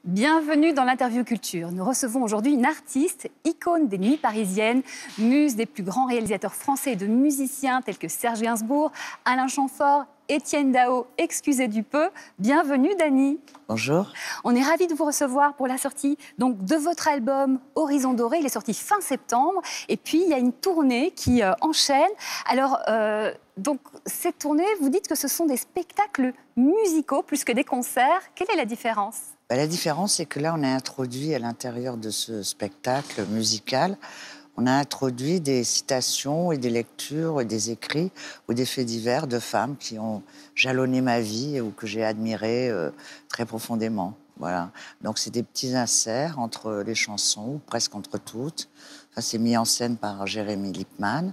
Bienvenue dans l'interview culture. Nous recevons aujourd'hui une artiste, icône des nuits parisiennes, muse des plus grands réalisateurs français et de musiciens tels que Serge Gainsbourg, Alain Chamfort, Étienne Dao, excusez du peu. Bienvenue Dany. Bonjour. On est ravis de vous recevoir pour la sortie donc, de votre album Horizon Doré. Il est sorti fin septembre. Et puis, il y a une tournée qui enchaîne. Alors, donc, cette tournée, vous dites que ce sont des spectacles musicaux plus que des concerts. Quelle est la différence ? La différence, c'est que là, on a introduit à l'intérieur de ce spectacle musical, on a introduit des citations et des lectures et des écrits ou des faits divers de femmes qui ont jalonné ma vie ou que j'ai admirées très profondément. Voilà. Donc, c'est des petits inserts entre les chansons, ou presque entre toutes. Enfin, c'est mis en scène par Jérémy Lippmann.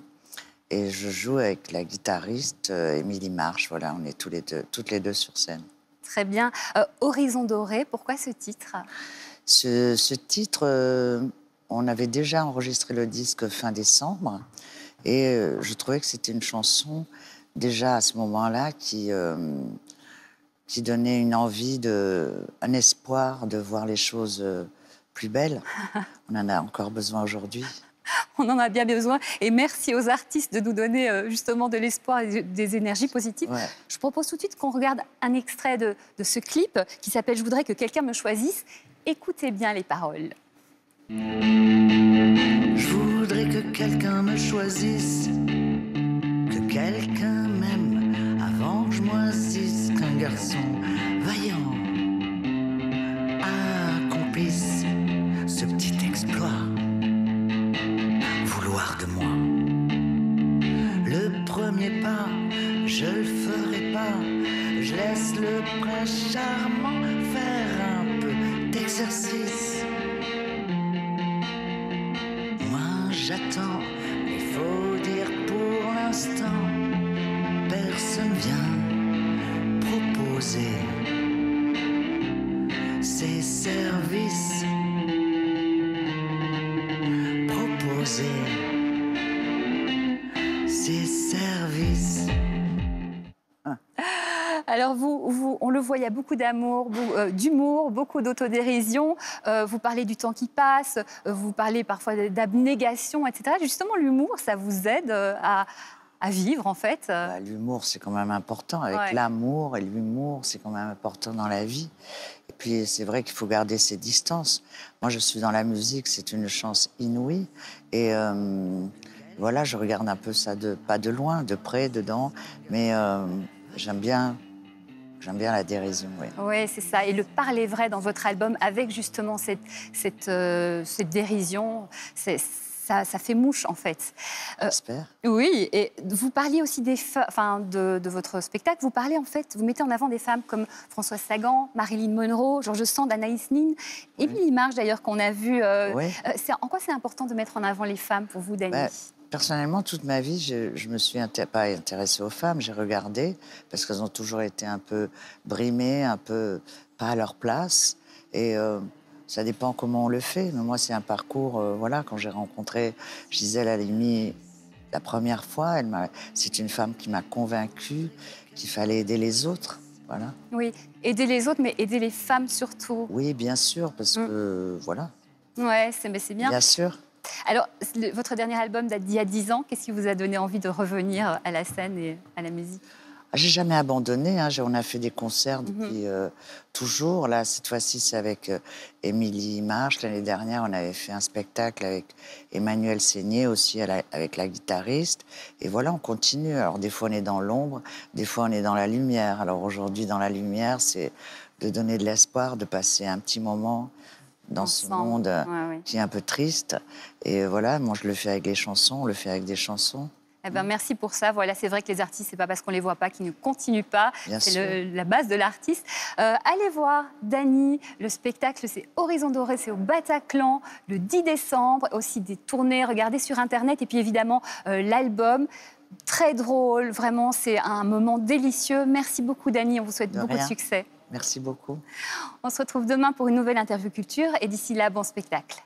Et je joue avec la guitariste Émilie Marche. Voilà, on est toutes les deux sur scène. Très bien. Horizon Doré, pourquoi ce titre ? Ce titre, on avait déjà enregistré le disque fin décembre. Et je trouvais que c'était une chanson, déjà à ce moment-là, qui donnait une envie, un espoir de voir les choses plus belles. On en a encore besoin aujourd'hui. On en a bien besoin. Et merci aux artistes de nous donner justement de l'espoir et des énergies positives. Ouais. Je propose tout de suite qu'on regarde un extrait de ce clip qui s'appelle « Je voudrais que quelqu'un me choisisse ». Écoutez bien les paroles. Je voudrais que quelqu'un me choisisse, que quelqu'un m'aime avant que je moisisse, qu'un garçon vaillant accomplisse ce petit exploit. Vouloir de moi le premier pas, je le ferai pas. Je laisse le prince charmant faire un peu d'exercice. Moi j'attends, il faut dire pour l'instant, personne vient proposer ses services. Ses services. Alors on le voit, il y a beaucoup d'amour, d'humour, beaucoup d'autodérision. Vous parlez du temps qui passe, vous parlez parfois d'abnégation, etc. Justement, l'humour, ça vous aide à vivre, en fait. L'humour, c'est quand même important. Avec l'amour et l'humour, c'est quand même important dans la vie. Et puis, c'est vrai qu'il faut garder ses distances. Moi, je suis dans la musique, c'est une chance inouïe. Et voilà, je regarde un peu ça, pas de loin, de près, dedans. Mais j'aime bien la dérision, oui. Oui, c'est ça. Et le parler vrai dans votre album, avec justement cette dérision, ça fait mouche, en fait. J'espère. Oui, et vous parliez aussi de votre spectacle. Vous parlez, en fait, vous mettez en avant des femmes comme Françoise Sagan, Marilyn Monroe, Georges Sand, Anaïs Nin, Émilie Marche, d'ailleurs, qu'on a vu. En quoi c'est important de mettre en avant les femmes pour vous, Dany ? Personnellement, toute ma vie, je me suis pas intéressée aux femmes. J'ai regardé, parce qu'elles ont toujours été un peu brimées, un peu pas à leur place. Et ça dépend comment on le fait. Mais moi, c'est un parcours, voilà, quand j'ai rencontré Gisèle Halimi la première fois, c'est une femme qui m'a convaincue qu'il fallait aider les autres. Voilà. Oui, aider les autres, mais aider les femmes surtout. Oui, bien sûr, parce que, voilà. Ouais, c'est bien. Bien sûr. Alors, votre dernier album date d'il y a 10 ans. Qu'est-ce qui vous a donné envie de revenir à la scène et à la musique ? J'ai jamais abandonné. On a fait des concerts depuis toujours. Là, cette fois-ci, c'est avec Émilie Marche. L'année dernière, on avait fait un spectacle avec Emmanuel Seigné, aussi avec la guitariste. Et voilà, on continue. Alors, des fois, on est dans l'ombre, des fois, on est dans la lumière. Alors, aujourd'hui, dans la lumière, c'est de donner de l'espoir, de passer un petit moment dans ce monde qui est un peu triste. Et voilà, moi, je le fais avec les chansons, on le fait avec des chansons. Eh ben, merci pour ça. Voilà, c'est vrai que les artistes, c'est pas parce qu'on les voit pas qu'ils ne continuent pas. C'est la base de l'artiste. Allez voir Dany. Le spectacle, c'est Horizon Doré, c'est au Bataclan le 10 décembre. Aussi des tournées, regardez sur Internet. Et puis évidemment, l'album. Très drôle, vraiment, c'est un moment délicieux. Merci beaucoup, Dany. On vous souhaite beaucoup de succès. Merci beaucoup. On se retrouve demain pour une nouvelle interview culture. Et d'ici là, bon spectacle.